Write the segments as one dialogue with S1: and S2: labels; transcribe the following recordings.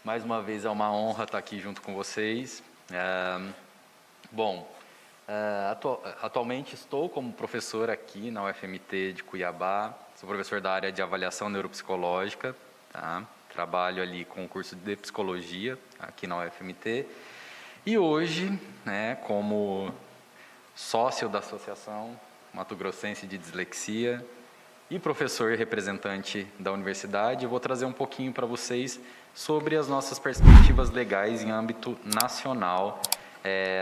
S1: Mais uma vez é uma honra estar aqui junto com vocês. Atualmente estou como professor aqui na UFMT de Cuiabá. Sou professor da área de avaliação neuropsicológica, tá? Trabalho ali com o curso de psicologia aqui na UFMT. E hoje, como sócio da Associação Mato Grossense de Dislexia e professor e representante da universidade, eu vou trazer um pouquinho para vocês sobre as nossas perspectivas legais em âmbito nacional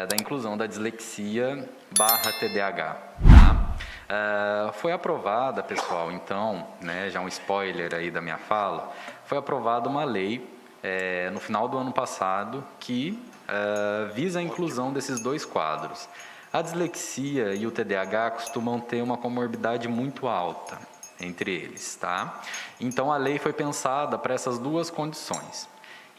S1: da inclusão da dislexia / TDAH. Tá? Foi aprovada, pessoal, então, já um spoiler aí da minha fala, foi aprovada uma lei no final do ano passado que visa a inclusão desses dois quadros. A dislexia e o TDAH costumam ter uma comorbidade muito alta entre eles, tá? Então, a lei foi pensada para essas duas condições.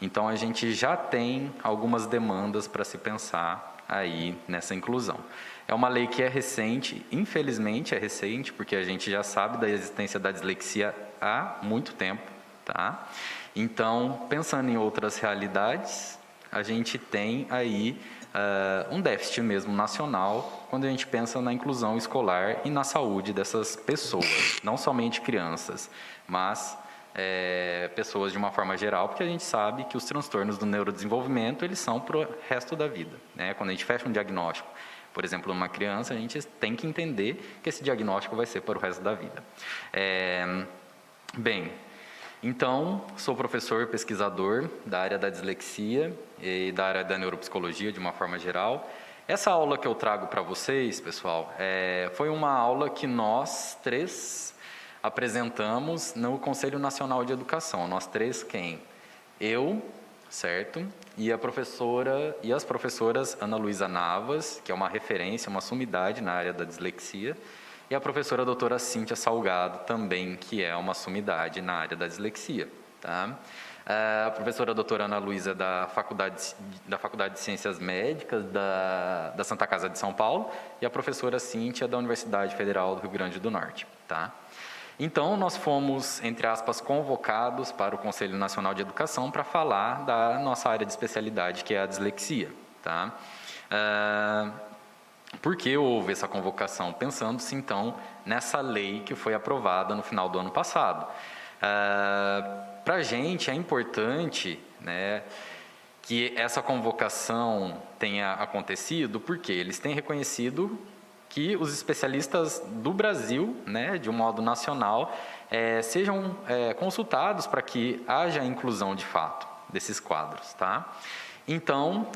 S1: Então, a gente já tem algumas demandas para se pensar aí nessa inclusão. É uma lei que é recente, infelizmente é recente, porque a gente já sabe da existência da dislexia há muito tempo, tá? Então, pensando em outras realidades, a gente tem aí um déficit mesmo nacional quando a gente pensa na inclusão escolar e na saúde dessas pessoas, não somente crianças, mas pessoas de uma forma geral, porque a gente sabe que os transtornos do neurodesenvolvimento, eles são para o resto da vida, né? Quando a gente fecha um diagnóstico, por exemplo, uma criança, a gente tem que entender que esse diagnóstico vai ser para o resto da vida. Então, sou professor pesquisador da área da dislexia e da área da neuropsicologia de uma forma geral. Essa aula que eu trago para vocês, pessoal, foi uma aula que nós três apresentamos no Conselho Nacional de Educação. Nós três quem? Eu, certo? E a professora e as professoras Ana Luísa Navas, que é uma referência, uma sumidade na área da dislexia, e a professora doutora Cíntia Salgado, também, que é uma sumidade na área da dislexia. Tá? A professora doutora Ana Luísa da Faculdade de Ciências Médicas da Santa Casa de São Paulo e a professora Cíntia da Universidade Federal do Rio Grande do Norte. Tá? Então, nós fomos, entre aspas, convocados para o Conselho Nacional de Educação para falar da nossa área de especialidade, que é a dislexia. Tá? Por que houve essa convocação? Pensando-se, então, nessa lei que foi aprovada no final do ano passado. Para a gente é importante que essa convocação tenha acontecido, porque eles têm reconhecido que os especialistas do Brasil, de um modo nacional, sejam consultados para que haja inclusão de fato desses quadros. Tá? Então,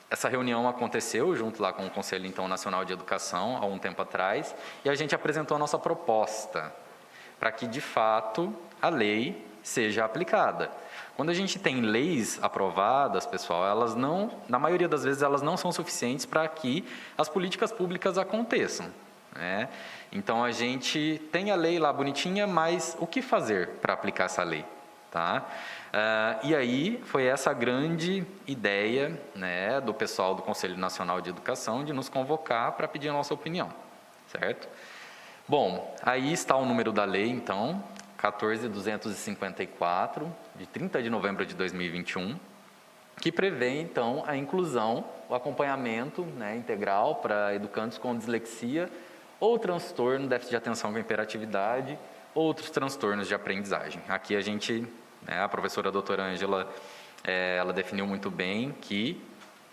S1: essa reunião aconteceu junto lá com o Conselho então, Nacional de Educação, há um tempo atrás, e a gente apresentou a nossa proposta para que, de fato, a lei seja aplicada. Quando a gente tem leis aprovadas, pessoal, elas não, na maioria das vezes, elas não são suficientes para que as políticas públicas aconteçam. Então, a gente tem a lei lá bonitinha, mas o que fazer para aplicar essa lei? Tá? E aí foi essa grande ideia do pessoal do Conselho Nacional de Educação de nos convocar para pedir a nossa opinião, certo? Bom, aí está o número da lei, então, 14.254, de 30 de novembro de 2021, que prevê, então, a inclusão, o acompanhamento integral para educandos com dislexia ou transtorno, déficit de atenção com hiperatividade, outros transtornos de aprendizagem. Aqui a gente, a professora doutora Ângela, ela definiu muito bem que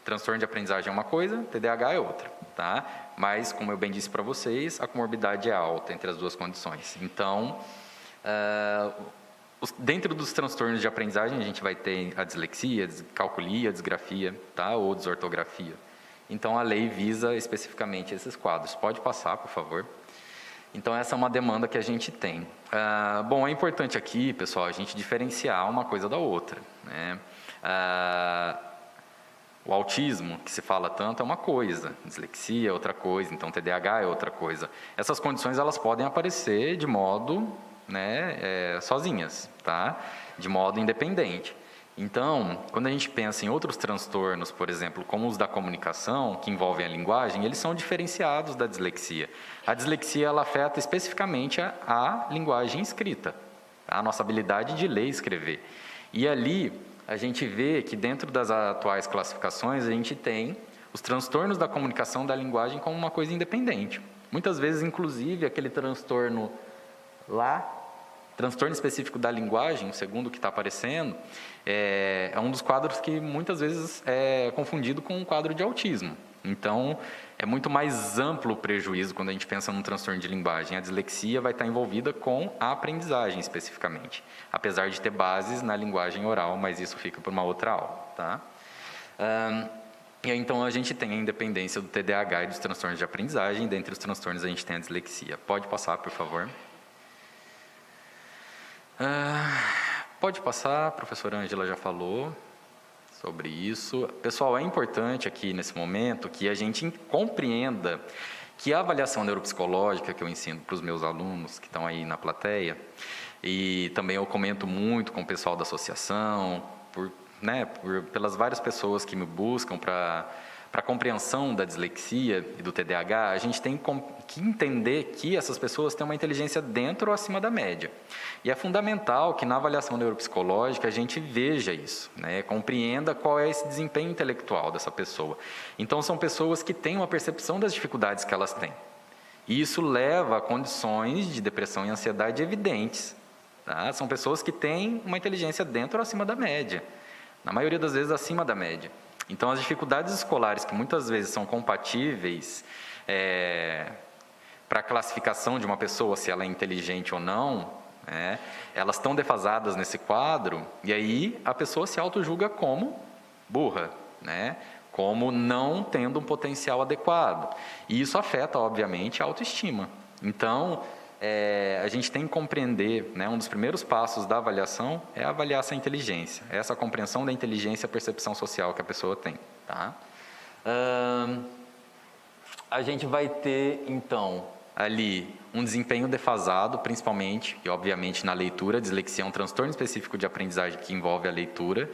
S1: transtorno de aprendizagem é uma coisa, TDAH é outra, tá? Mas, como eu bem disse para vocês, a comorbidade é alta entre as duas condições. Então, dentro dos transtornos de aprendizagem, a gente vai ter a dislexia, descalculia, disgrafia, tá? Ou desortografia. Então, a lei visa especificamente esses quadros. Pode passar, por favor. Então, essa é uma demanda que a gente tem. Bom, é importante aqui, pessoal, a gente diferenciar uma coisa da outra. O autismo, que se fala tanto, é uma coisa, dislexia é outra coisa, então TDAH é outra coisa. Essas condições elas podem aparecer de modo sozinhas, tá? De modo independente. Então, quando a gente pensa em outros transtornos, por exemplo, como os da comunicação, que envolvem a linguagem, eles são diferenciados da dislexia. A dislexia ela afeta especificamente a linguagem escrita, a nossa habilidade de ler e escrever. E ali a gente vê que dentro das atuais classificações a gente tem os transtornos da comunicação da linguagem como uma coisa independente. Muitas vezes, inclusive, aquele transtorno lá, transtorno específico da linguagem, o segundo que está aparecendo, é um dos quadros que muitas vezes é confundido com um quadro de autismo. Então, é muito mais amplo o prejuízo quando a gente pensa num transtorno de linguagem. A dislexia vai estar envolvida com a aprendizagem especificamente, apesar de ter bases na linguagem oral, mas isso fica para uma outra aula, tá? E aí, então, a gente tem a independência do TDAH e dos transtornos de aprendizagem. Dentre os transtornos, a gente tem a dislexia. Pode passar, por favor. Pode passar, a professora Ângela já falou sobre isso. Pessoal, é importante aqui, nesse momento, que a gente compreenda que a avaliação neuropsicológica que eu ensino para os meus alunos que estão aí na plateia, e também eu comento muito com o pessoal da associação, pelas várias pessoas que me buscam para a compreensão da dislexia e do TDAH, a gente tem que entender que essas pessoas têm uma inteligência dentro ou acima da média. E é fundamental que na avaliação neuropsicológica a gente veja isso, compreenda qual é esse desempenho intelectual dessa pessoa. Então, são pessoas que têm uma percepção das dificuldades que elas têm. E isso leva a condições de depressão e ansiedade evidentes. Tá? São pessoas que têm uma inteligência dentro ou acima da média. Na maioria das vezes, acima da média. Então, as dificuldades escolares, que muitas vezes são compatíveis para a classificação de uma pessoa, se ela é inteligente ou não, elas estão defasadas nesse quadro, e aí a pessoa se auto-julga como burra, como não tendo um potencial adequado. E isso afeta, obviamente, a autoestima. Então, a gente tem que compreender, um dos primeiros passos da avaliação é avaliar essa inteligência, essa compreensão da inteligência e a percepção social que a pessoa tem. Tá? A gente vai ter, então, ali um desempenho defasado, principalmente, e obviamente na leitura. A dislexia é um transtorno específico de aprendizagem que envolve a leitura.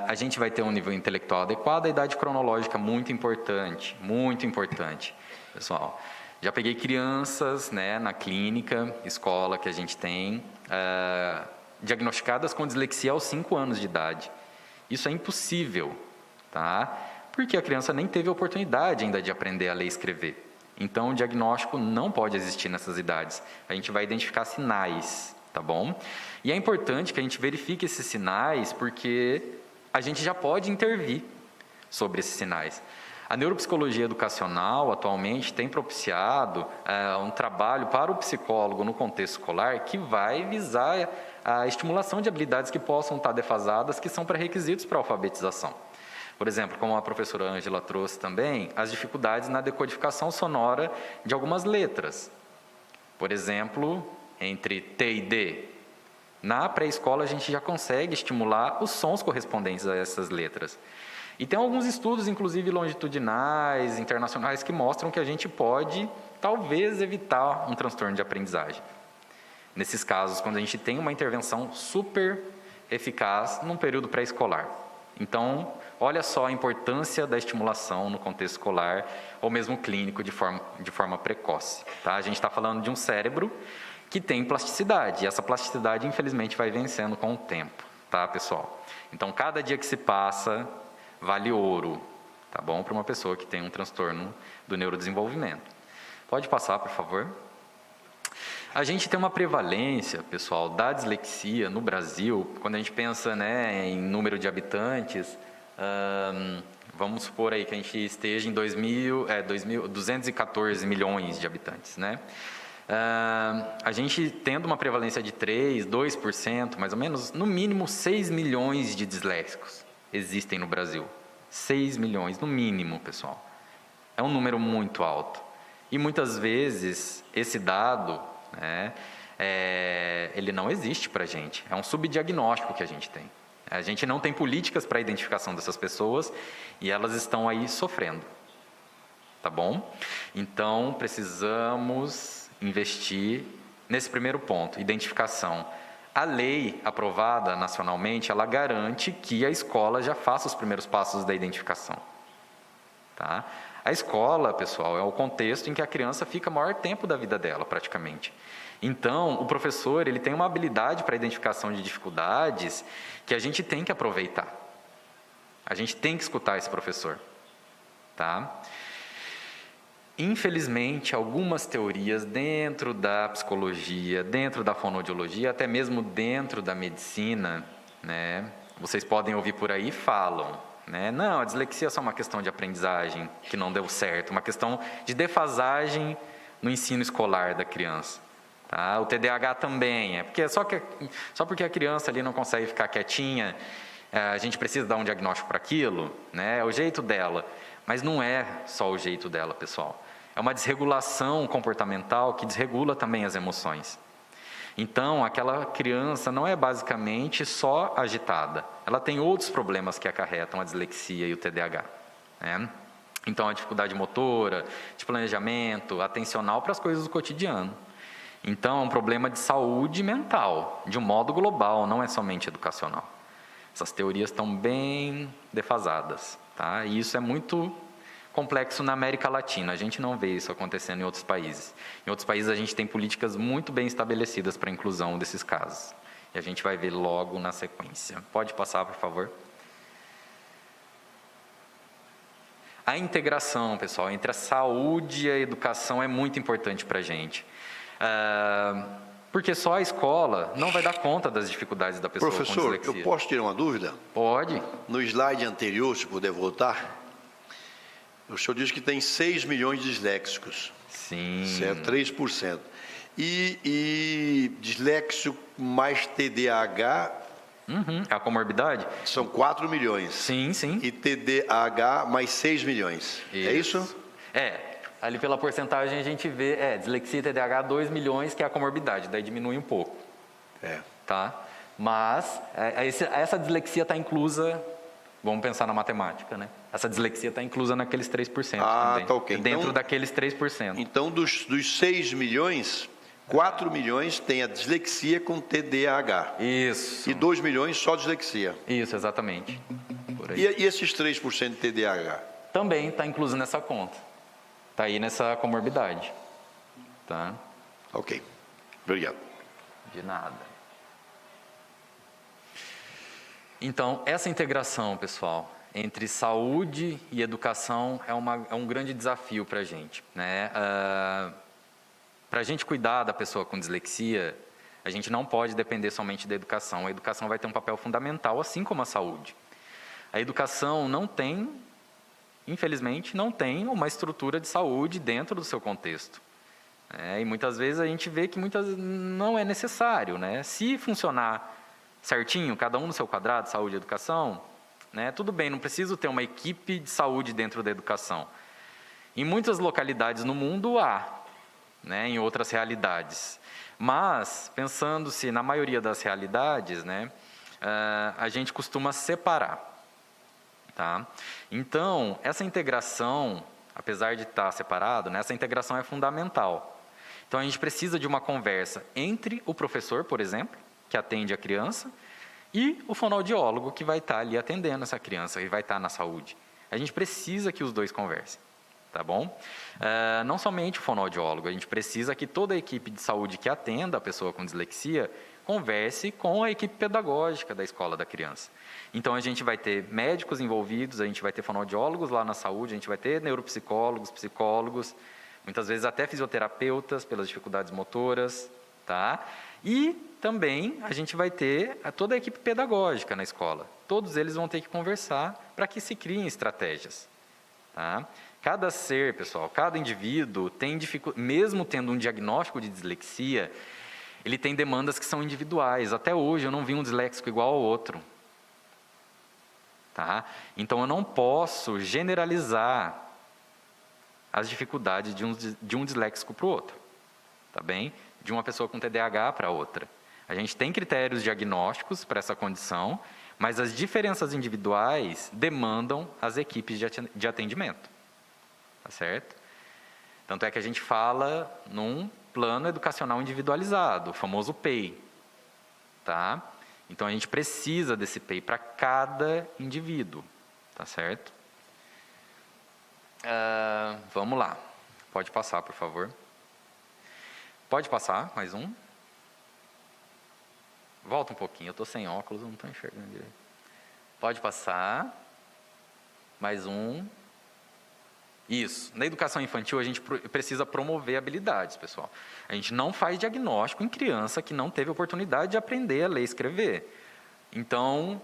S1: A gente vai ter um nível intelectual adequado, a idade cronológica muito importante, pessoal. Já peguei crianças, na clínica, escola que a gente tem, diagnosticadas com dislexia aos 5 anos de idade. Isso é impossível, tá? Porque a criança nem teve oportunidade ainda de aprender a ler e escrever. Então, o diagnóstico não pode existir nessas idades. A gente vai identificar sinais, tá bom? E é importante que a gente verifique esses sinais, porque a gente já pode intervir sobre esses sinais. A neuropsicologia educacional, atualmente, tem propiciado um trabalho para o psicólogo no contexto escolar que vai visar a estimulação de habilidades que possam estar defasadas, que são pré-requisitos para a alfabetização. Por exemplo, como a professora Ângela trouxe também, as dificuldades na decodificação sonora de algumas letras. Por exemplo, entre T e D. Na pré-escola, a gente já consegue estimular os sons correspondentes a essas letras. E tem alguns estudos, inclusive longitudinais, internacionais, que mostram que a gente pode, talvez, evitar um transtorno de aprendizagem. Nesses casos, quando a gente tem uma intervenção super eficaz num período pré-escolar. Então, olha só a importância da estimulação no contexto escolar, ou mesmo clínico, de forma precoce. Tá? A gente está falando de um cérebro que tem plasticidade, e essa plasticidade, infelizmente, vai vencendo com o tempo. Tá, pessoal? Então, cada dia que se passa vale ouro, tá bom? Para uma pessoa que tem um transtorno do neurodesenvolvimento. Pode passar, por favor. A gente tem uma prevalência, pessoal, da dislexia no Brasil, quando a gente pensa, em número de habitantes, vamos supor aí que a gente esteja em 214 milhões de habitantes, a gente tendo uma prevalência de 3%, 2%, mais ou menos, no mínimo 6 milhões de disléxicos existem no Brasil. 6 milhões, no mínimo, pessoal. É um número muito alto. E muitas vezes esse dado, ele não existe para a gente. É um subdiagnóstico que a gente tem. A gente não tem políticas para a identificação dessas pessoas e elas estão aí sofrendo. Tá bom? Então, precisamos investir nesse primeiro ponto, identificação. A lei aprovada nacionalmente, ela garante que a escola já faça os primeiros passos da identificação. Tá? A escola, pessoal, é o contexto em que a criança fica o maior tempo da vida dela, praticamente. Então, o professor, ele tem uma habilidade para a identificação de dificuldades que a gente tem que aproveitar. A gente tem que escutar esse professor, tá? Infelizmente, algumas teorias dentro da psicologia, dentro da fonoaudiologia, até mesmo dentro da medicina, né? Vocês podem ouvir por aí, falam, né? Não, a dislexia é só uma questão de aprendizagem que não deu certo, uma questão de defasagem no ensino escolar da criança. Tá? O TDAH também, só porque a criança ali não consegue ficar quietinha, a gente precisa dar um diagnóstico para aquilo, né? É o jeito dela. Mas não é só o jeito dela, pessoal. É uma desregulação comportamental que desregula também as emoções. Então, aquela criança não é basicamente só agitada. Ela tem outros problemas que acarretam a dislexia e o TDAH, né? Então, a dificuldade motora, de planejamento, atencional para as coisas do cotidiano. Então, é um problema de saúde mental, de um modo global, não é somente educacional. Essas teorias estão bem defasadas, tá? E isso é muito complexo na América Latina. A gente não vê isso acontecendo em outros países. Em outros países, a gente tem políticas muito bem estabelecidas para a inclusão desses casos. E a gente vai ver logo na sequência. Pode passar, por favor. A integração, pessoal, entre a saúde e a educação é muito importante para a gente. Porque só a escola não vai dar conta das dificuldades da pessoa com dislexia.
S2: Professor, eu posso tirar uma dúvida?
S1: Pode.
S2: No slide anterior, se puder voltar, o senhor diz que tem 6 milhões de disléxicos.
S1: Sim.
S2: Certo, 3%. E disléxico mais TDAH...
S1: A comorbidade?
S2: São 4 milhões.
S1: Sim, sim.
S2: E TDAH mais 6 milhões.
S1: Isso.
S2: É isso?
S1: Ali pela porcentagem a gente vê, dislexia e TDAH 2 milhões, que é a comorbidade, daí diminui um pouco. Tá? Mas essa dislexia está inclusa, vamos pensar na matemática, né? Essa dislexia está inclusa naqueles 3% também.
S2: Tá ok.
S1: Dentro
S2: então,
S1: daqueles 3%.
S2: Então, dos 6 milhões, 4 milhões tem a dislexia com TDAH.
S1: Isso.
S2: E 2 milhões só dislexia.
S1: Isso, exatamente. Por aí.
S2: E esses 3% de TDAH?
S1: Também está incluso nessa conta. Está aí nessa comorbidade. Tá?
S2: Ok. Obrigado.
S1: De nada. Então, essa integração, pessoal, entre saúde e educação é um grande desafio para a gente, né? Para a gente cuidar da pessoa com dislexia, a gente não pode depender somente da educação. A educação vai ter um papel fundamental, assim como a saúde. A educação infelizmente, não tem uma estrutura de saúde dentro do seu contexto. E muitas vezes a gente vê que não é necessário, né? Se funcionar certinho, cada um no seu quadrado, saúde e educação, né? Tudo bem, não preciso ter uma equipe de saúde dentro da educação. Em muitas localidades no mundo há, né? Em outras realidades. Mas, pensando-se na maioria das realidades, né? A gente costuma separar. Tá? Então, essa integração, apesar de estar separado, né, essa integração é fundamental. Então, a gente precisa de uma conversa entre o professor, por exemplo, que atende a criança, e o fonoaudiólogo, que vai estar ali atendendo essa criança, e vai estar na saúde. A gente precisa que os dois conversem, tá bom? Não somente o fonoaudiólogo, a gente precisa que toda a equipe de saúde que atenda a pessoa com dislexia converse com a equipe pedagógica da escola da criança. Então, a gente vai ter médicos envolvidos, a gente vai ter fonoaudiólogos lá na saúde, a gente vai ter neuropsicólogos, psicólogos, muitas vezes até fisioterapeutas pelas dificuldades motoras, tá? E também a gente vai ter toda a equipe pedagógica na escola. Todos eles vão ter que conversar para que se criem estratégias, tá? Cada ser, pessoal, cada indivíduo tem mesmo tendo um diagnóstico de dislexia, ele tem demandas que são individuais. Até hoje eu não vi um disléxico igual ao outro. Tá? Então eu não posso generalizar as dificuldades de um disléxico para o outro. Tá bem? De uma pessoa com TDAH para outra. A gente tem critérios diagnósticos para essa condição, mas as diferenças individuais demandam as equipes de atendimento. Tá certo? Tanto é que a gente fala num plano educacional individualizado, o famoso PEI. Tá? Então, a gente precisa desse PEI para cada indivíduo. Tá certo? Vamos lá. Pode passar, por favor. Pode passar, mais um. Volta um pouquinho, eu estou sem óculos, não estou enxergando direito. Pode passar. Mais um. Isso. Na educação infantil, a gente precisa promover habilidades, pessoal. A gente não faz diagnóstico em criança que não teve oportunidade de aprender a ler e escrever. Então,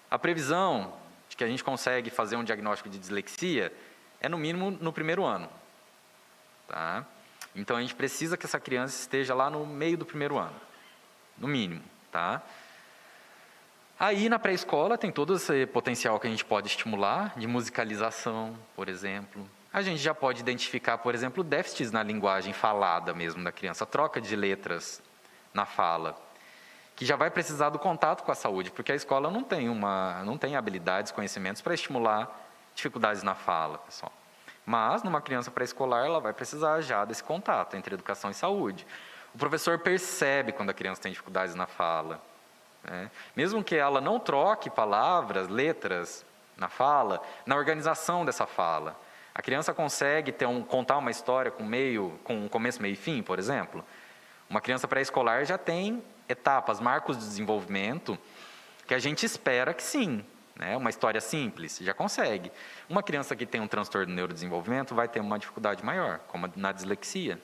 S1: a previsão de que a gente consegue fazer um diagnóstico de dislexia é, no mínimo, no primeiro ano. Tá? Então, a gente precisa que essa criança esteja lá no meio do primeiro ano. No mínimo. Tá? Aí, na pré-escola, tem todo esse potencial que a gente pode estimular, de musicalização, por exemplo. A gente já pode identificar, por exemplo, déficits na linguagem falada mesmo da criança, troca de letras na fala, que já vai precisar do contato com a saúde, porque a escola não tem habilidades, conhecimentos para estimular dificuldades na fala, pessoal. Mas, numa criança pré-escolar, ela vai precisar já desse contato entre educação e saúde. O professor percebe quando a criança tem dificuldades na fala. Mesmo que ela não troque palavras, letras na fala, na organização dessa fala. A criança consegue contar uma história com um começo, meio e fim, por exemplo. Uma criança pré-escolar já tem etapas, marcos de desenvolvimento, que a gente espera que sim. Uma história simples, já consegue. Uma criança que tem um transtorno de neurodesenvolvimento vai ter uma dificuldade maior, como na dislexia.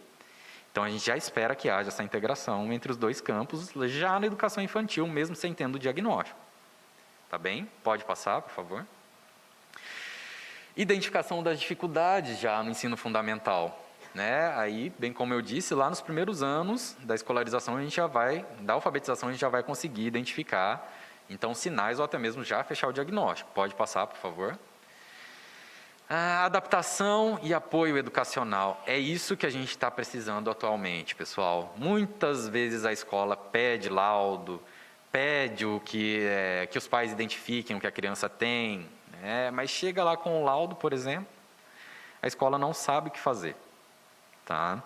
S1: Então, a gente já espera que haja essa integração entre os dois campos, já na educação infantil, mesmo sem tendo o diagnóstico. Tá bem? Pode passar, por favor. Identificação das dificuldades já no ensino fundamental. Aí, bem como eu disse, lá nos primeiros anos da escolarização, da alfabetização, a gente já vai conseguir identificar, então, sinais ou até mesmo já fechar o diagnóstico. Pode passar, por favor. A adaptação e apoio educacional, é isso que a gente está precisando atualmente, pessoal. Muitas vezes a escola pede laudo, pede que os pais identifiquem o que a criança tem, mas chega lá com o laudo, por exemplo, a escola não sabe o que fazer. Tá?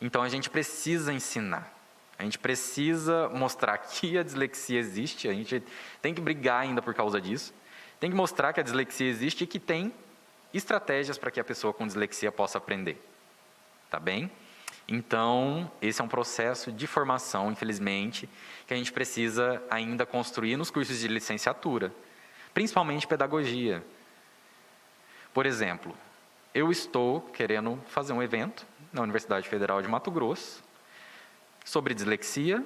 S1: Então, a gente precisa ensinar, a gente precisa mostrar que a dislexia existe, a gente tem que brigar ainda por causa disso, tem que mostrar que a dislexia existe e que tem estratégias para que a pessoa com dislexia possa aprender. Tá bem? Então, esse é um processo de formação, infelizmente, que a gente precisa ainda construir nos cursos de licenciatura, principalmente pedagogia. Por exemplo, eu estou querendo fazer um evento na Universidade Federal de Mato Grosso sobre dislexia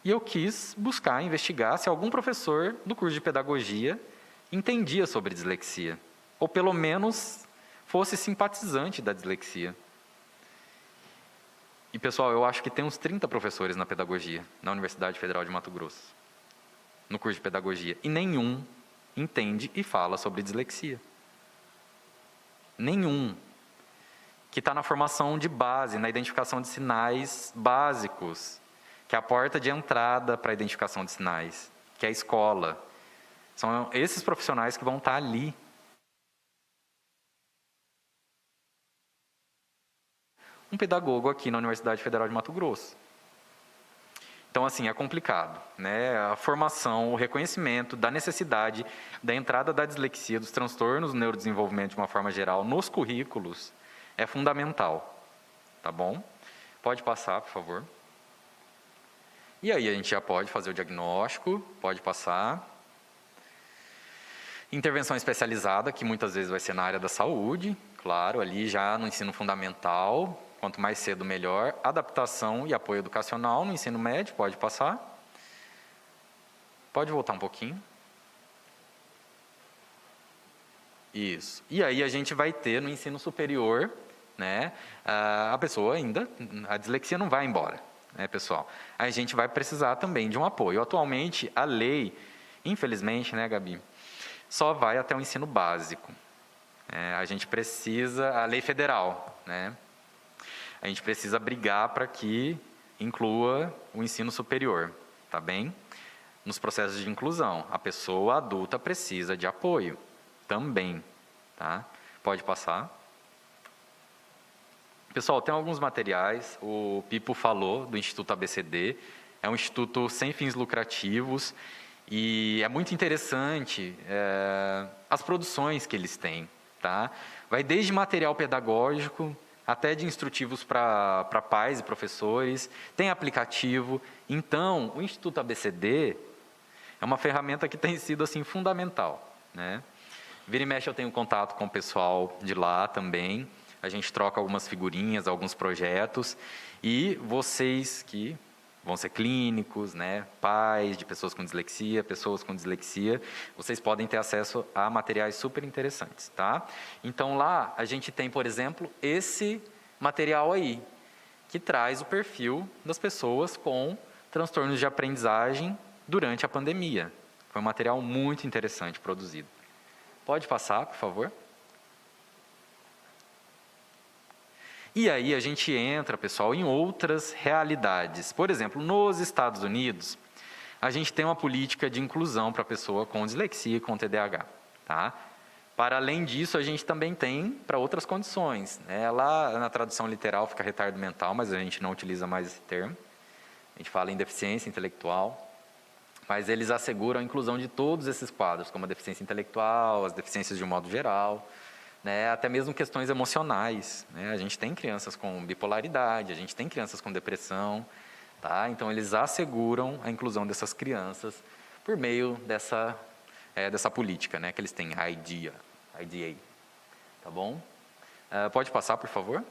S1: e eu quis investigar se algum professor do curso de pedagogia entendia sobre dislexia, ou pelo menos fosse simpatizante da dislexia. E, pessoal, eu acho que tem uns 30 professores na pedagogia, na Universidade Federal de Mato Grosso, no curso de pedagogia, e nenhum entende e fala sobre dislexia. Nenhum. Que está na formação de base, na identificação de sinais básicos, que é a porta de entrada para a identificação de sinais, que é a escola. São esses profissionais que vão estar ali. Um pedagogo aqui na Universidade Federal de Mato Grosso. Então, assim, é complicado, A formação, o reconhecimento da necessidade da entrada da dislexia, dos transtornos do neurodesenvolvimento de uma forma geral nos currículos é fundamental, tá bom? Pode passar, por favor. E aí a gente já pode fazer o diagnóstico, pode passar. Intervenção especializada, que muitas vezes vai ser na área da saúde, claro, ali já no ensino fundamental, quanto mais cedo melhor. Adaptação e apoio educacional no ensino médio, pode passar. Pode voltar um pouquinho. Isso. E aí a gente vai ter no ensino superior, a pessoa ainda, a dislexia não vai embora, pessoal? A gente vai precisar também de um apoio. Atualmente, a lei, infelizmente, Gabi, só vai até o ensino básico. A gente precisa, a lei federal, a gente precisa brigar para que inclua o ensino superior, tá bem? Nos processos de inclusão, a pessoa adulta precisa de apoio também, tá? Pode passar. Pessoal, tem alguns materiais, o Pipo falou do Instituto ABCD, é um instituto sem fins lucrativos e é muito interessante as produções que eles têm, tá? Vai desde material pedagógico até de instrutivos para pais e professores, tem aplicativo. Então, o Instituto ABCD é uma ferramenta que tem sido assim, fundamental, né? Vira e mexe eu tenho contato com o pessoal de lá também, a gente troca algumas figurinhas, alguns projetos, e vocês que vão ser clínicos, né, pais de pessoas com dislexia, vocês podem ter acesso a materiais super interessantes, tá? Então lá a gente tem, por exemplo, esse material aí, que traz o perfil das pessoas com transtornos de aprendizagem durante a pandemia. Foi um material muito interessante produzido. Pode passar, por favor? E aí a gente entra, pessoal, em outras realidades. Por exemplo, nos Estados Unidos, a gente tem uma política de inclusão para a pessoa com dislexia e com TDAH. Tá? Para além disso, a gente também tem para outras condições. Né? Lá na tradução literal fica retardo mental, mas a gente não utiliza mais esse termo. A gente fala em deficiência intelectual. Mas eles asseguram a inclusão de todos esses quadros, como a deficiência intelectual, as deficiências de um modo geral, né, até mesmo questões emocionais. Né? A gente tem crianças com bipolaridade, a gente tem crianças com depressão. Tá? Então, eles asseguram a inclusão dessas crianças por meio dessa política, né, que eles têm, a IDEA. Tá bom? Pode passar, por favor?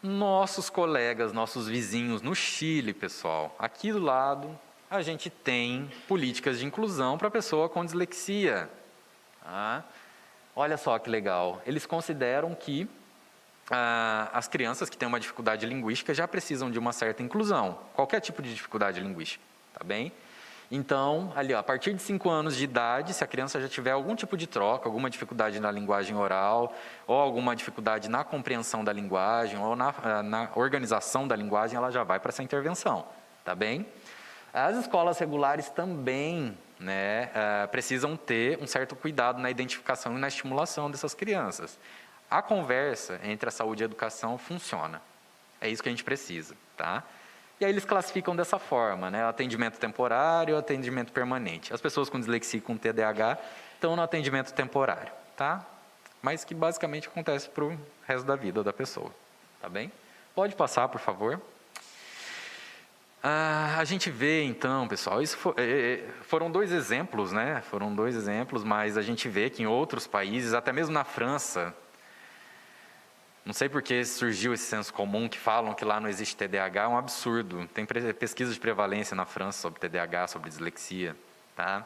S1: Nossos colegas, nossos vizinhos no Chile, pessoal, aqui do lado, a gente tem políticas de inclusão para a pessoa com dislexia. Tá? Olha só que legal, eles consideram que as crianças que têm uma dificuldade linguística já precisam de uma certa inclusão, qualquer tipo de dificuldade linguística, tá bem? Então, ali, ó, a partir de 5 anos de idade, se a criança já tiver algum tipo de troca, alguma dificuldade na linguagem oral, ou alguma dificuldade na compreensão da linguagem, ou na organização da linguagem, ela já vai para essa intervenção, tá bem? As escolas regulares também, né, precisam ter um certo cuidado na identificação e na estimulação dessas crianças. A conversa entre a saúde e a educação funciona. É isso que a gente precisa, tá? E aí eles classificam dessa forma, né? Atendimento temporário, atendimento permanente. As pessoas com dislexia e com TDAH estão no atendimento temporário, tá? Mas que basicamente acontece para o resto da vida da pessoa, tá bem? Pode passar, por favor. A gente vê, então, pessoal, isso foram 2 exemplos, né? Foram 2 exemplos, mas a gente vê que em outros países, até mesmo na França, não sei por que surgiu esse senso comum que falam que lá não existe TDAH, é um absurdo. Tem pesquisas de prevalência na França sobre TDAH, sobre dislexia. Tá?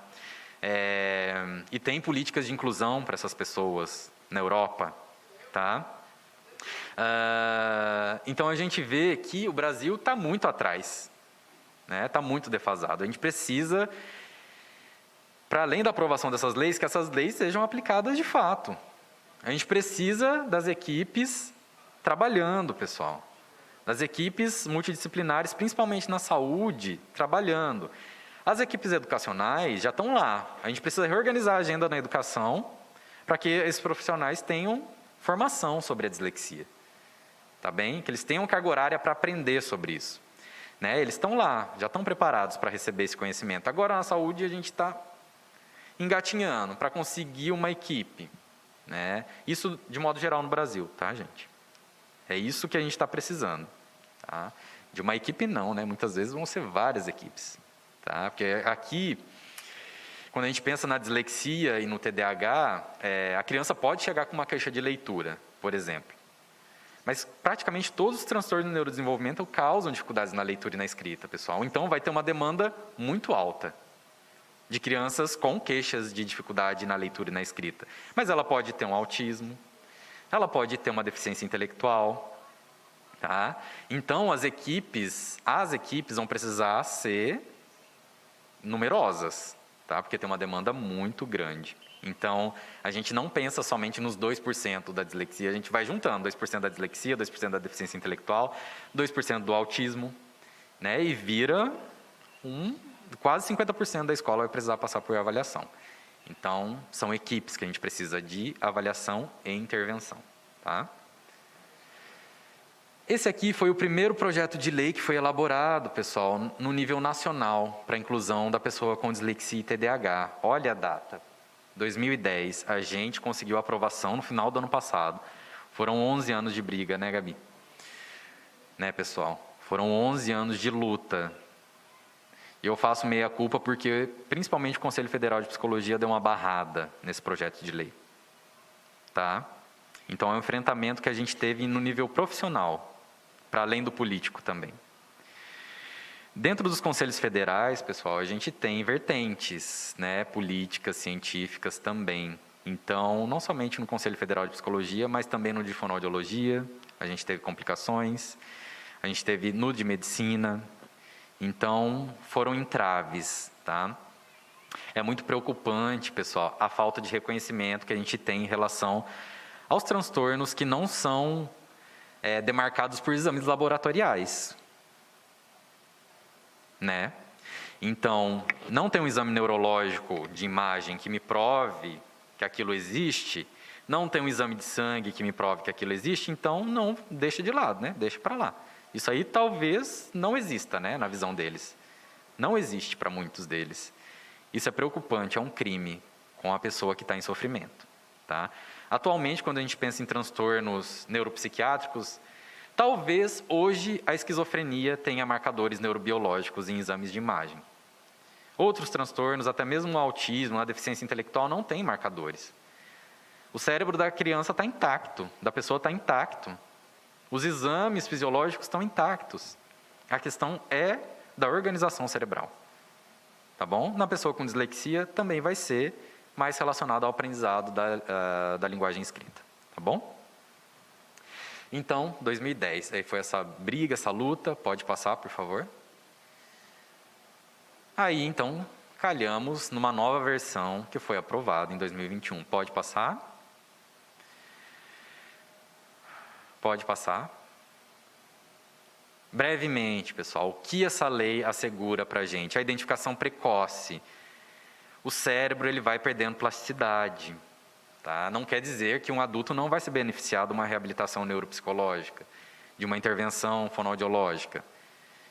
S1: E tem políticas de inclusão para essas pessoas na Europa. Tá? Então, a gente vê que o Brasil está muito atrás. Está muito defasado. A gente precisa, para além da aprovação dessas leis, que essas leis sejam aplicadas de fato. A gente precisa das equipes trabalhando, pessoal. Das equipes multidisciplinares, principalmente na saúde, trabalhando. As equipes educacionais já estão lá. A gente precisa reorganizar a agenda na educação para que esses profissionais tenham formação sobre a dislexia. Tá bem? Que eles tenham carga horária para aprender sobre isso. Né? Eles estão lá, já estão preparados para receber esse conhecimento. Agora, na saúde, a gente está engatinhando para conseguir uma equipe. Né? Isso de modo geral no Brasil, tá, gente? É isso que a gente está precisando. Tá? De uma equipe não, né? Muitas vezes vão ser várias equipes. Tá? Porque aqui, quando a gente pensa na dislexia e no TDAH, a criança pode chegar com uma queixa de leitura, por exemplo. Mas praticamente todos os transtornos do neurodesenvolvimento causam dificuldades na leitura e na escrita, pessoal. Então vai ter uma demanda muito alta de crianças com queixas de dificuldade na leitura e na escrita. Mas ela pode ter um autismo, ela pode ter uma deficiência intelectual. Tá? Então, as equipes vão precisar ser numerosas, tá? Porque tem uma demanda muito grande. Então, a gente não pensa somente nos 2% da dislexia, a gente vai juntando 2% da dislexia, 2% da deficiência intelectual, 2% do autismo, né? E vira quase 50% da escola vai precisar passar por avaliação. Então, são equipes que a gente precisa de avaliação e intervenção. Tá? Esse aqui foi o primeiro projeto de lei que foi elaborado, pessoal, no nível nacional, para a inclusão da pessoa com dislexia e TDAH. Olha a data, 2010, a gente conseguiu a aprovação no final do ano passado. Foram 11 anos de briga, né, Gabi? Né, pessoal? Foram 11 anos de luta. E eu faço meia-culpa porque, principalmente, o Conselho Federal de Psicologia deu uma barrada nesse projeto de lei. Tá? Então, é um enfrentamento que a gente teve no nível profissional, para além do político também. Dentro dos conselhos federais, pessoal, a gente tem vertentes, né, políticas, científicas também. Então, não somente no Conselho Federal de Psicologia, mas também no de Fonoaudiologia, a gente teve complicações, a gente teve no de Medicina. Então, foram entraves, tá? É muito preocupante, pessoal, a falta de reconhecimento que a gente tem em relação aos transtornos que não são demarcados por exames laboratoriais, né? Então, não tem um exame neurológico de imagem que me prove que aquilo existe, não tem um exame de sangue que me prove que aquilo existe, então não, deixa de lado, né? Deixa para lá. Isso aí talvez não exista, né, na visão deles. Não existe para muitos deles. Isso é preocupante, é um crime com a pessoa que está em sofrimento. Tá? Atualmente, quando a gente pensa em transtornos neuropsiquiátricos, talvez hoje a esquizofrenia tenha marcadores neurobiológicos em exames de imagem. Outros transtornos, até mesmo o autismo, a deficiência intelectual, não tem marcadores. O cérebro da criança está intacto, da pessoa está intacto. Os exames fisiológicos estão intactos. A questão é da organização cerebral. Tá bom? Na pessoa com dislexia também vai ser mais relacionado ao aprendizado da linguagem escrita. Tá bom? Então, 2010, aí foi essa briga, essa luta. Pode passar, por favor. Aí, então, calhamos numa nova versão que foi aprovada em 2021. Pode passar? Pode passar. Brevemente, pessoal, o que essa lei assegura para a gente? A identificação precoce. O cérebro ele vai perdendo plasticidade. Tá? Não quer dizer que um adulto não vai se beneficiar de uma reabilitação neuropsicológica, de uma intervenção fonoaudiológica,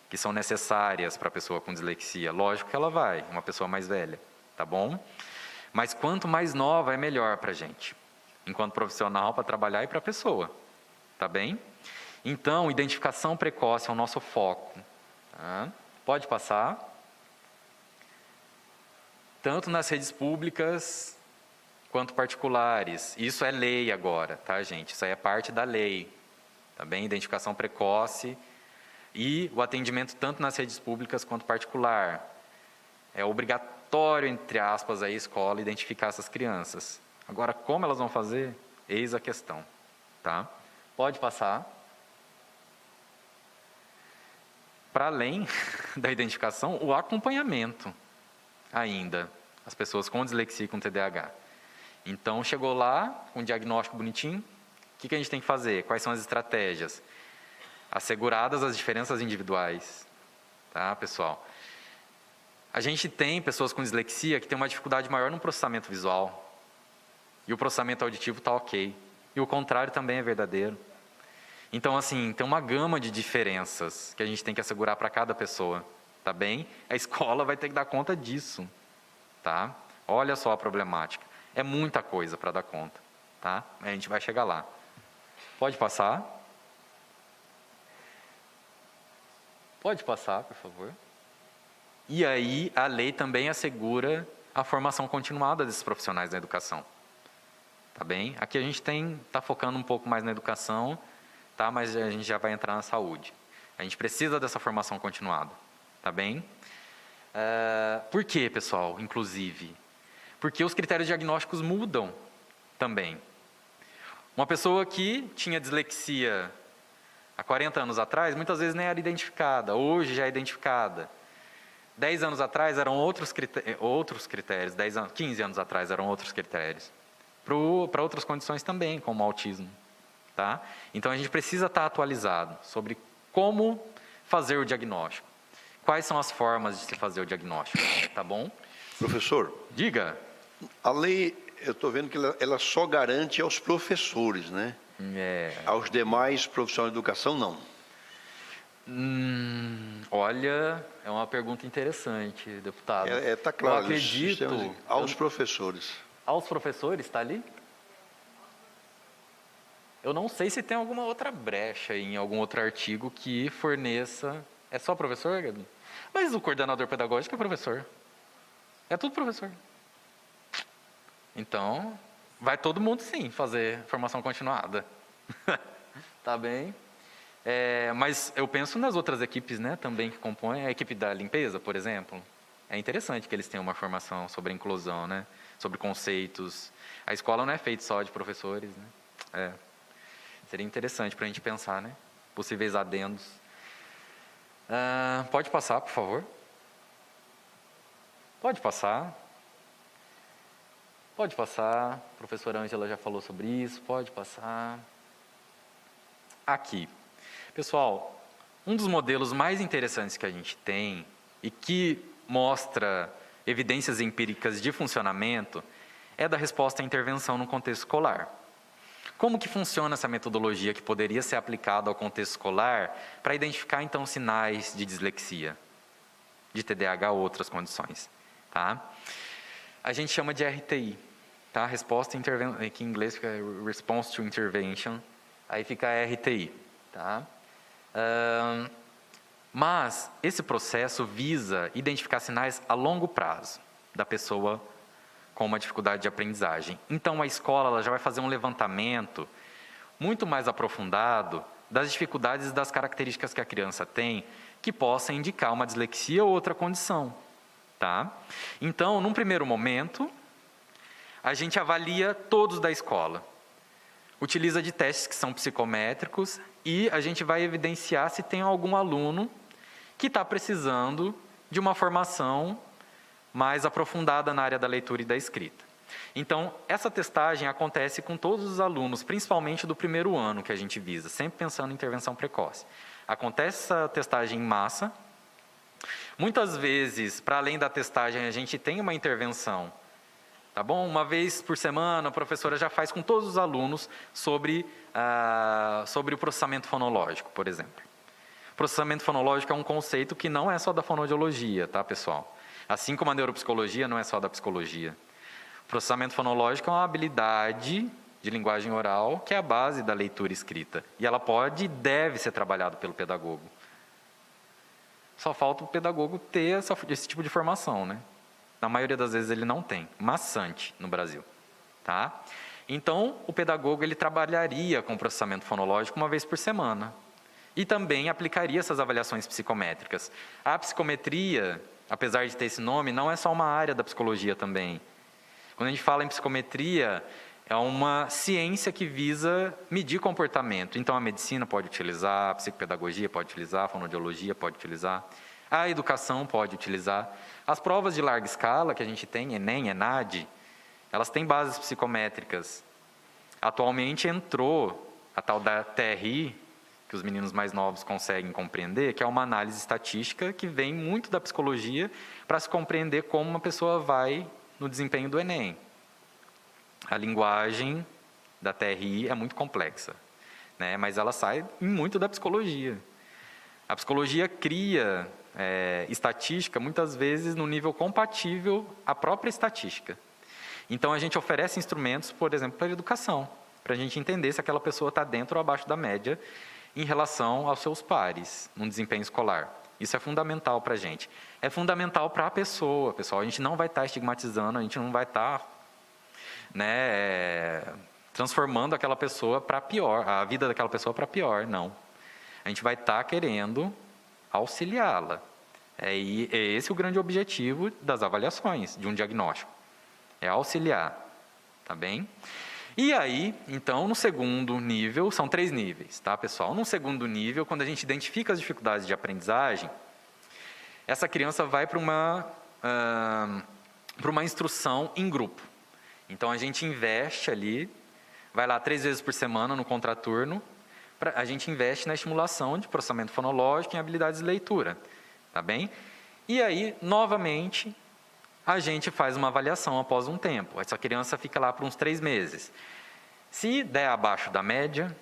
S1: que são necessárias para a pessoa com dislexia. Lógico que ela vai, uma pessoa mais velha, tá bom? Mas quanto mais nova é melhor para a gente, enquanto profissional, para trabalhar e para a pessoa. Tá bem? Então, identificação precoce é o nosso foco. Tá? Pode passar. Tanto nas redes públicas quanto particulares. Isso é lei agora, tá, gente? Isso aí é parte da lei. Tá bem? Identificação precoce e o atendimento tanto nas redes públicas quanto particular. É obrigatório, entre aspas, a escola identificar essas crianças. Agora, como elas vão fazer? Eis a questão. Tá? Pode passar. Para além da identificação, o acompanhamento ainda, as pessoas com dislexia e com TDAH. Então, chegou lá, com um diagnóstico bonitinho, o que a gente tem que fazer? Quais são as estratégias? Asseguradas as diferenças individuais. Tá, pessoal? A gente tem pessoas com dislexia que têm uma dificuldade maior no processamento visual. E o processamento auditivo está ok. E o contrário também é verdadeiro. Então, assim, tem uma gama de diferenças que a gente tem que assegurar para cada pessoa, tá bem? A escola vai ter que dar conta disso, tá? Olha só a problemática. É muita coisa para dar conta, tá? A gente vai chegar lá. Pode passar. Pode passar, por favor. E aí, a lei também assegura a formação continuada desses profissionais da educação, tá bem? Aqui a gente está focando um pouco mais na educação, tá? Mas a gente já vai entrar na saúde. A gente precisa dessa formação continuada, tá bem? Por quê, pessoal, inclusive? Porque os critérios diagnósticos mudam também. Uma pessoa que tinha dislexia há 40 anos atrás, muitas vezes nem era identificada, hoje já é identificada. 10 anos atrás eram outros critérios, 15 anos atrás eram outros critérios. Para outras condições também, como o autismo. Tá? Então, a gente precisa estar atualizado sobre como fazer o diagnóstico. Quais são as formas de se fazer o diagnóstico, tá bom?
S2: Professor.
S1: Diga.
S2: A lei, eu estou vendo que ela só garante aos professores, né? Aos demais profissionais de educação, não.
S1: Olha, é uma pergunta interessante, deputado.
S2: Está claro.
S1: Eu acredito...
S2: Aos professores.
S1: Aos professores, está ali? Eu não sei se tem alguma outra brecha em algum outro artigo que forneça... É só professor, Gabi? Mas o coordenador pedagógico é professor. É tudo professor. Então, vai todo mundo, sim, fazer formação continuada. Tá bem? Mas eu penso nas outras equipes, né, também que compõem. A equipe da limpeza, por exemplo. É interessante que eles tenham uma formação sobre inclusão, né? Sobre conceitos. A escola não é feita só de professores, né? Seria interessante para a gente pensar, né? Possíveis adendos. Pode passar, por favor. Pode passar. Pode passar. A professora Ângela já falou sobre isso. Pode passar. Aqui. Pessoal, um dos modelos mais interessantes que a gente tem e que mostra evidências empíricas de funcionamento é da resposta à intervenção no contexto escolar. Como que funciona essa metodologia que poderia ser aplicada ao contexto escolar para identificar, então, sinais de dislexia, de TDAH ou outras condições? Tá? A gente chama de RTI, tá? Resposta que em inglês fica Response to Intervention, aí fica RTI. Tá? Mas esse processo visa identificar sinais a longo prazo da pessoa com uma dificuldade de aprendizagem. Então, a escola ela já vai fazer um levantamento muito mais aprofundado das dificuldades e das características que a criança tem que possa indicar uma dislexia ou outra condição. Tá? Então, num primeiro momento, a gente avalia todos da escola. Utiliza de testes que são psicométricos e a gente vai evidenciar se tem algum aluno que está precisando de uma formação mais aprofundada na área da leitura e da escrita. Então, essa testagem acontece com todos os alunos, principalmente do primeiro ano que a gente visa, sempre pensando em intervenção precoce. Acontece essa testagem em massa. Muitas vezes, para além da testagem, a gente tem uma intervenção. Tá bom? Uma vez por semana, a professora já faz com todos os alunos sobre o processamento fonológico, por exemplo. O processamento fonológico é um conceito que não é só da fonoaudiologia, tá, pessoal? Assim como a neuropsicologia não é só da psicologia. O processamento fonológico é uma habilidade de linguagem oral que é a base da leitura escrita. E ela pode e deve ser trabalhada pelo pedagogo. Só falta o pedagogo ter esse tipo de formação, né? Na maioria das vezes ele não tem, maçante no Brasil, tá? Então, o pedagogo ele trabalharia com processamento fonológico uma vez por semana e também aplicaria essas avaliações psicométricas. A psicometria, apesar de ter esse nome, não é só uma área da psicologia também. Quando a gente fala em psicometria, é uma ciência que visa medir comportamento. Então, a medicina pode utilizar, a psicopedagogia pode utilizar, a fonoaudiologia pode utilizar, a educação pode utilizar. As provas de larga escala que a gente tem, ENEM, ENAD, elas têm bases psicométricas. Atualmente entrou a tal da TRI, que os meninos mais novos conseguem compreender, que é uma análise estatística que vem muito da psicologia para se compreender como uma pessoa vai no desempenho do ENEM. A linguagem da TRI é muito complexa, né? Mas ela sai muito da psicologia. A psicologia cria estatística, muitas vezes, no nível compatível à própria estatística. Então, a gente oferece instrumentos, por exemplo, para a educação, para a gente entender se aquela pessoa está dentro ou abaixo da média em relação aos seus pares, no desempenho escolar. Isso é fundamental para a gente. É fundamental para a pessoa, pessoal. A gente não vai estar estigmatizando, a gente não vai estar transformando aquela pessoa para pior, a vida daquela pessoa para pior, não. A gente vai estar querendo auxiliá-la. É esse o grande objetivo das avaliações, de um diagnóstico. É auxiliar, tá bem? E aí, então, no segundo nível, são 3 níveis, tá, pessoal? No segundo nível, quando a gente identifica as dificuldades de aprendizagem, essa criança vai para uma instrução em grupo. Então, a gente investe ali, vai lá 3 vezes por semana no contraturno, a gente investe na estimulação de processamento fonológico e habilidades de leitura, tá bem? E aí, novamente, a gente faz uma avaliação após um tempo. Essa criança fica lá por uns 3 meses. Se der abaixo da média,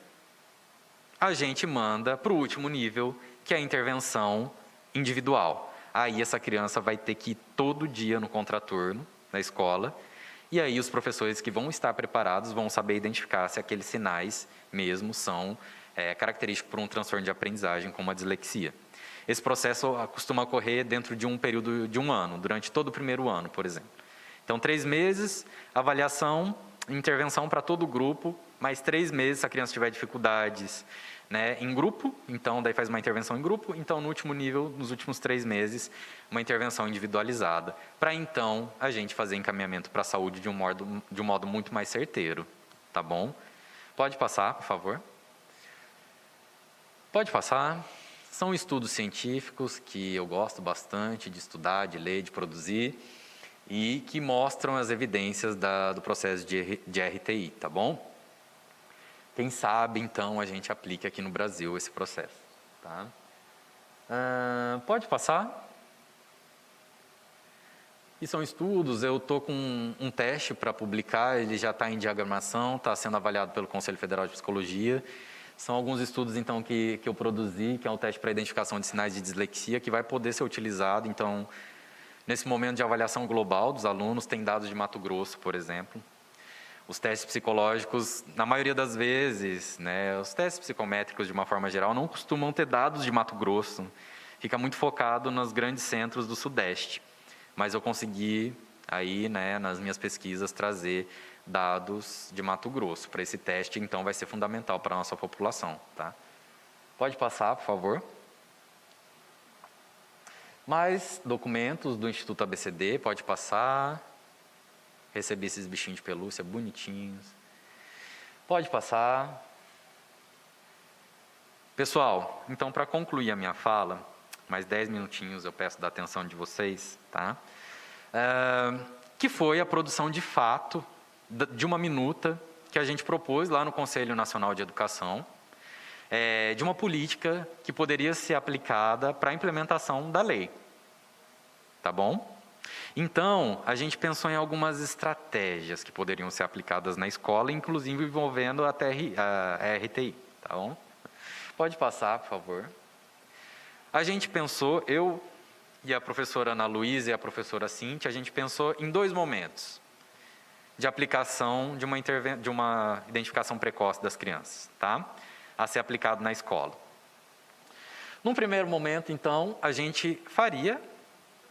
S1: a gente manda para o último nível, que é a intervenção individual. Aí essa criança vai ter que ir todo dia no contraturno, na escola, E aí os professores que vão estar preparados vão saber identificar se aqueles sinais mesmo são característicos por um transtorno de aprendizagem, como a dislexia. Esse processo costuma ocorrer dentro de um período de 1 ano, durante todo o primeiro ano, por exemplo. Então, 3 meses, avaliação, intervenção para todo o grupo, mais 3 meses, se a criança tiver dificuldades, né, em grupo, então daí faz uma intervenção em grupo, então no último nível, nos últimos 3 meses, uma intervenção individualizada, para então a gente fazer encaminhamento para a saúde de um modo muito mais certeiro, tá bom? Pode passar, por favor. Pode passar. São estudos científicos que eu gosto bastante de estudar, de ler, de produzir, e que mostram as evidências do processo de RTI, tá bom? Quem sabe, então, a gente aplique aqui no Brasil esse processo. Tá? Pode passar? E são estudos, eu estou com um teste para publicar, ele já está em diagramação, está sendo avaliado pelo Conselho Federal de Psicologia. São alguns estudos, então, que eu produzi, que é um teste para identificação de sinais de dislexia, que vai poder ser utilizado, então, nesse momento de avaliação global dos alunos, tem dados de Mato Grosso, por exemplo. Os testes psicológicos, na maioria das vezes, né, os testes psicométricos, de uma forma geral, não costumam ter dados de Mato Grosso. Fica muito focado nos grandes centros do Sudeste. Mas eu consegui, aí, né, nas minhas pesquisas, trazer dados de Mato Grosso. Para esse teste, então, vai ser fundamental para a nossa população. Tá? Pode passar, por favor. Mais documentos do Instituto ABCD, pode passar. Recebi esses bichinhos de pelúcia bonitinhos. Pode passar. Pessoal, então, para concluir a minha fala, mais 10 minutinhos eu peço da atenção de vocês, tá? Que foi a produção de fato de uma minuta que a gente propôs lá no Conselho Nacional de Educação, de uma política que poderia ser aplicada para a implementação da lei. Tá bom? Então, a gente pensou em algumas estratégias que poderiam ser aplicadas na escola, inclusive envolvendo a RTI, tá bom? Pode passar, por favor. A gente pensou, eu e a professora Ana Luísa e a professora Cíntia, a gente pensou em 2 momentos de aplicação de uma identificação precoce das crianças, tá? A ser aplicado na escola. Num primeiro momento, então, a gente faria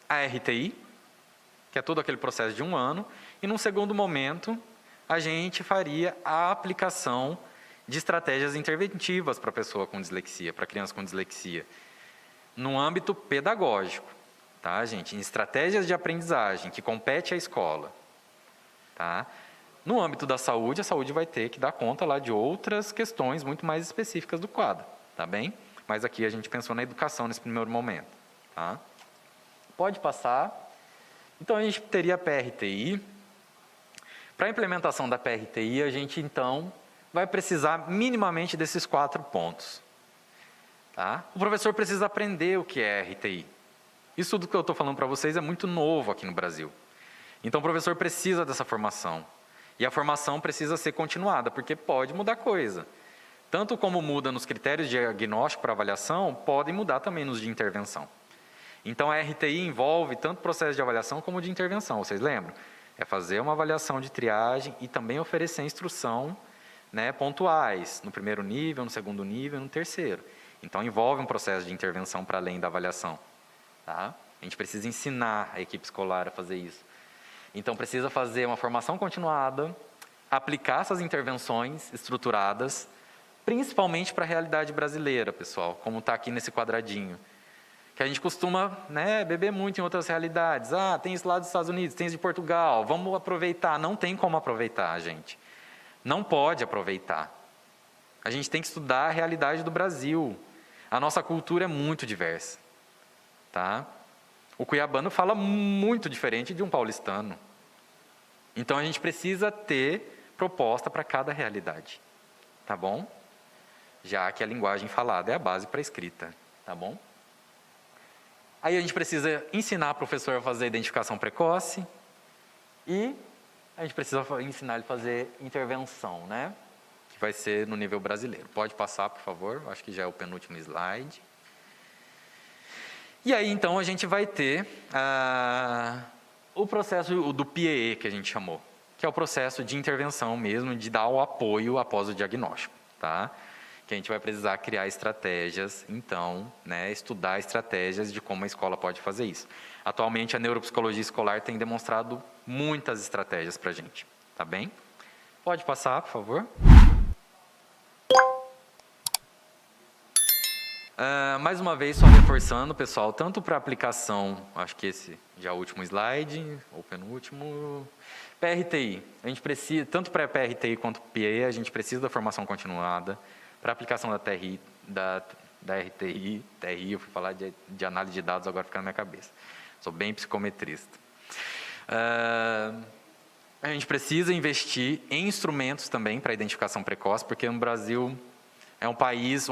S1: a RTI, que é todo aquele processo de 1 ano, e num segundo momento, a gente faria a aplicação de estratégias interventivas para a pessoa com dislexia, para a criança com dislexia, no âmbito pedagógico, tá, gente? Em estratégias de aprendizagem, que compete à escola, tá? No âmbito da saúde, a saúde vai ter que dar conta lá de outras questões muito mais específicas do quadro, tá bem? Mas aqui a gente pensou na educação nesse primeiro momento, tá? Pode passar. Então, a gente teria a PRTI. Para a implementação da PRTI, a gente, então, vai precisar minimamente desses 4 pontos. Tá? O professor precisa aprender o que é RTI. Isso tudo que eu estou falando para vocês é muito novo aqui no Brasil. Então, o professor precisa dessa formação. E a formação precisa ser continuada, porque pode mudar coisa. Tanto como muda nos critérios de diagnóstico para avaliação, podem mudar também nos de intervenção. Então, a RTI envolve tanto processo de avaliação como de intervenção, vocês lembram? É fazer uma avaliação de triagem e também oferecer instrução, né, pontuais, no primeiro nível, no segundo nível, no terceiro. Então, envolve um processo de intervenção para além da avaliação. Tá? A gente precisa ensinar a equipe escolar a fazer isso. Então, precisa fazer uma formação continuada, aplicar essas intervenções estruturadas, principalmente para a realidade brasileira, pessoal, como está aqui nesse quadradinho. Que a gente costuma, né, beber muito em outras realidades. Ah, tem isso lá dos Estados Unidos, tem isso de Portugal, vamos aproveitar. Não tem como aproveitar, gente. Não pode aproveitar. A gente tem que estudar a realidade do Brasil. A nossa cultura é muito diversa. Tá? O cuiabano fala muito diferente de um paulistano. Então, a gente precisa ter proposta para cada realidade. Tá bom? Já que a linguagem falada é a base para a escrita. Tá bom? Aí a gente precisa ensinar o professor a fazer identificação precoce e a gente precisa ensinar ele a fazer intervenção, né? Que vai ser no nível brasileiro. Pode passar, por favor, acho que já é o penúltimo slide. E aí, então, a gente vai ter o processo do PIEE, que a gente chamou. que é o processo de intervenção mesmo, de dar o apoio após o diagnóstico, tá? Que a gente vai precisar criar estratégias, então, né, estudar estratégias de como a escola pode fazer isso. Atualmente, a neuropsicologia escolar tem demonstrado muitas estratégias para a gente, tá bem? Pode passar, por favor. Mais uma vez, só reforçando, pessoal, tanto para aplicação, acho que esse já é o último slide, ou penúltimo, PRTI. A gente precisa, tanto para PRTI quanto PA, a gente precisa da formação continuada. Para aplicação da TRI, da RTI, eu fui falar de análise de dados, agora fica na minha cabeça. Sou bem psicometrista. A gente precisa investir em instrumentos também para identificação precoce, porque o Brasil é um país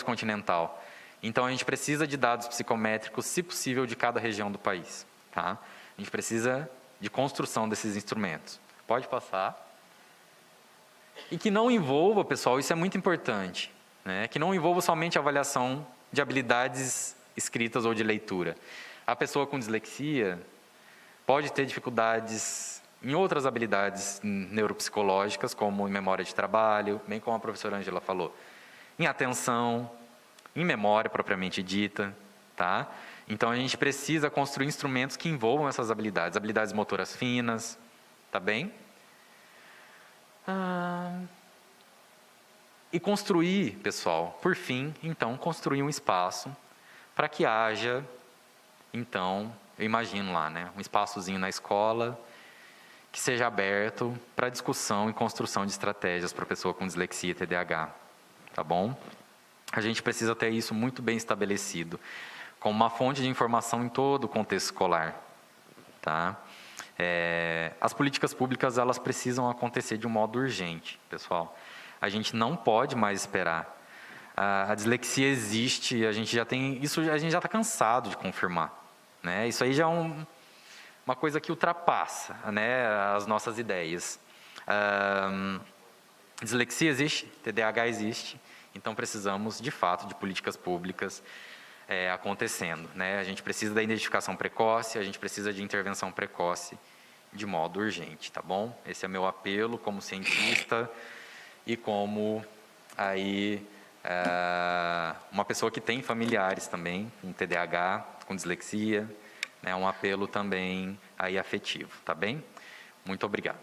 S1: continental. Então, a gente precisa de dados psicométricos, se possível, de cada região do país. Tá? A gente precisa de construção desses instrumentos. Pode passar. E que não envolva, pessoal, isso é muito importante, né? Que não envolva somente a avaliação de habilidades escritas ou de leitura. A pessoa com dislexia pode ter dificuldades em outras habilidades neuropsicológicas, como em memória de trabalho, bem como a professora Ângela falou, em atenção, em memória propriamente dita, tá? Então, a gente precisa construir instrumentos que envolvam essas habilidades, habilidades motoras finas, tá bem? E construir, pessoal, por fim, então, construir um espaço para que haja, então, eu imagino lá, né, um espaçozinho na escola que seja aberto para discussão e construção de estratégias para a pessoa com dislexia e TDAH, tá bom? A gente precisa ter isso muito bem estabelecido, como uma fonte de informação em todo o contexto escolar, tá? As políticas públicas, elas precisam acontecer de um modo urgente, pessoal. A gente não pode mais esperar. A dislexia existe, a gente já está cansado de confirmar, né? Isso aí já é uma coisa que ultrapassa, né, as nossas ideias. Dislexia existe, TDAH existe, então precisamos, de fato, de políticas públicas acontecendo, né? A gente precisa da identificação precoce, a gente precisa de intervenção precoce de modo urgente, tá bom? Esse é meu apelo como cientista e como aí uma pessoa que tem familiares também com TDAH, com dislexia, né? Um apelo também aí afetivo, tá bem? Muito obrigado.